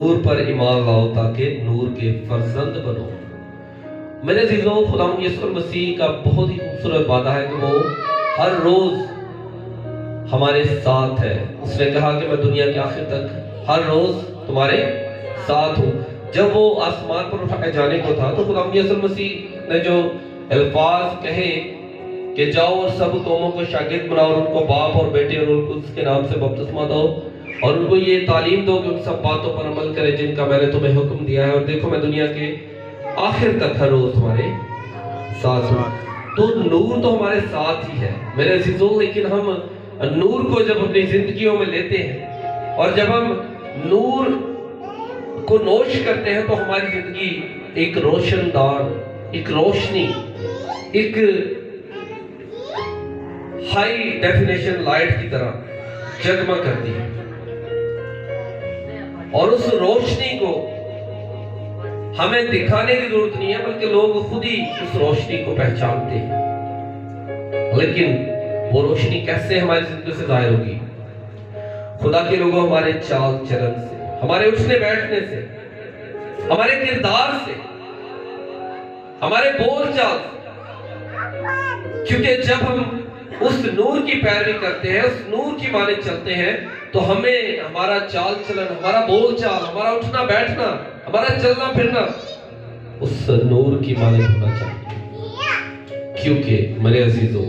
نور پر ایمان لاؤ تاکہ نور کے فرزند بنو۔ میرے عزیزوں، خدا یسوع مسیح کا بہت ہی خوبصورت وعدہ ہے کہ وہ ہر روز ہمارے ساتھ ہے۔ اس نے کہا کہ میں دنیا کے آخر تک ہر روز تمہارے ساتھ ہوں۔ جب وہ آسمان پر اٹھائے جانے کو تھا تو خدا یسوع مسیح نے جو الفاظ کہے کہ جاؤ اور سب قوموں کو شاگرد بناؤ اور ان کو باپ اور بیٹے اور ان کو اس کے نام سے بپتسمہ دو اور ان کو یہ تعلیم دو کہ ان سب باتوں پر عمل کرے جن کا میں نے تمہیں حکم دیا ہے، اور دیکھو میں دنیا کے آخر تک ہر روز تمہارے ساتھ ہوں۔ تو نور تو ہمارے ساتھ ہی ہے میرے عزیزوں، لیکن ہم نور کو جب اپنی زندگیوں میں لیتے ہیں اور جب ہم نور کو نوش کرتے ہیں تو ہماری زندگی ایک روشن دار، ایک روشنی، ایک ہائی ڈیفینیشن لائٹ کی طرح جگمگ کرتی ہے، اور اس روشنی کو ہمیں دکھانے کی ضرورت نہیں ہے بلکہ لوگ خود ہی اس روشنی کو پہچانتے ہیں۔ لیکن وہ روشنی کیسے ہماری زندگی سے ظاہر ہوگی؟ خدا کے لوگوں ہمارے چال چلن سے، ہمارے اٹھنے بیٹھنے سے، ہمارے کردار سے، ہمارے بول چال سے۔ کیونکہ جب ہم اس نور کی پیروی کرتے ہیں، اس نور کی مانند چلتے ہیں، تو ہمیں ہمارا چال چلن، ہمارا بول چال، ہمارا اٹھنا بیٹھنا، ہمارا چلنا پھرنا اس نور کی مانند ہونا چاہیے۔ کیونکہ میرے عزیزوں،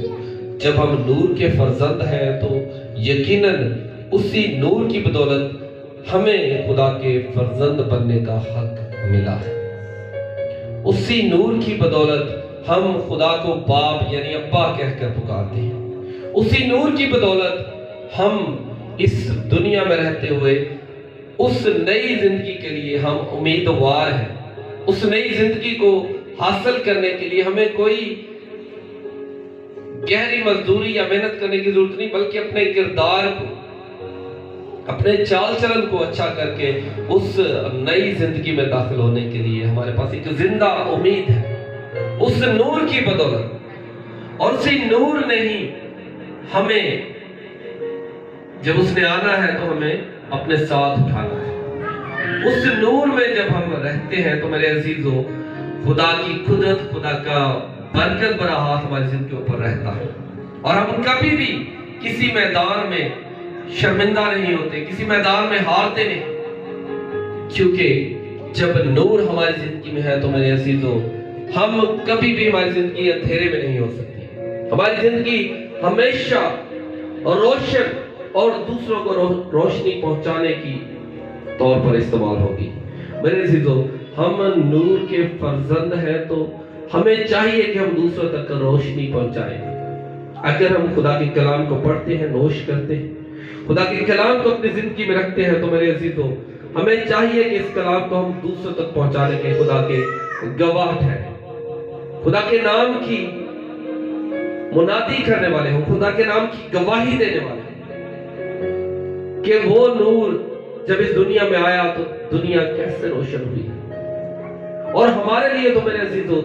جب ہم نور کے فرزند ہیں تو یقیناً اسی نور کی بدولت ہمیں خدا کے فرزند بننے کا حق ملا ہے۔ اسی نور کی بدولت ہم خدا کو باپ یعنی ابا کہہ کر پکارتے ہیں۔ اسی نور کی بدولت ہم اس دنیا میں رہتے ہوئے اس نئی زندگی کے لیے ہم امیدوار ہیں۔ اس نئی زندگی کو حاصل کرنے کے لیے ہمیں کوئی گہری مزدوری یا محنت کرنے کی ضرورت نہیں، بلکہ اپنے کردار کو، اپنے چال چلن کو اچھا کر کے اس نئی زندگی میں داخل ہونے کے لیے ہمارے پاس ایک زندہ امید ہے اس نور کی بدولت۔ اور اسی نور نے ہی ہمیں، جب اس نے آنا ہے تو ہمیں اپنے ساتھ اٹھانا ہے۔ اس نور میں جب ہم رہتے ہیں تو میرے عزیزوں، خدا کی قدرت، خدا کا برکت بھرا ہاتھ ہماری زندگی کے اوپر رہتا ہے، اور ہم کبھی بھی کسی میدان میں شرمندہ نہیں ہوتے، کسی میدان میں ہارتے نہیں، کیونکہ جب نور ہماری زندگی میں ہے تو میرے عزیزوں، ہم کبھی بھی ہماری زندگی اندھیرے میں نہیں ہو سکتی۔ ہماری زندگی ہمیشہ روشن اور دوسروں کو روشنی پہنچانے کی طور پر استعمال ہوگی۔ میرے عزیزوں، ہم نور کے فرزند ہیں تو ہمیں چاہیے کہ ہم دوسروں تک روشنی پہنچائیں۔ اگر ہم خدا کے کلام کو پڑھتے ہیں، نوش کرتے ہیں، خدا کے کلام کو اپنی زندگی میں رکھتے ہیں، تو میرے عزیزوں ہمیں چاہیے کہ اس کلام کو ہم دوسروں تک پہنچانے کے خدا کے گواہ ٹھہریں، خدا کے نام کی منادی کرنے والے ہوں، خدا کے نام کی گواہی دینے والے ہیں کہ وہ نور جب اس دنیا میں آیا تو دنیا کیسے روشن ہوئی۔ اور ہمارے لیے تو میرے عزیزوں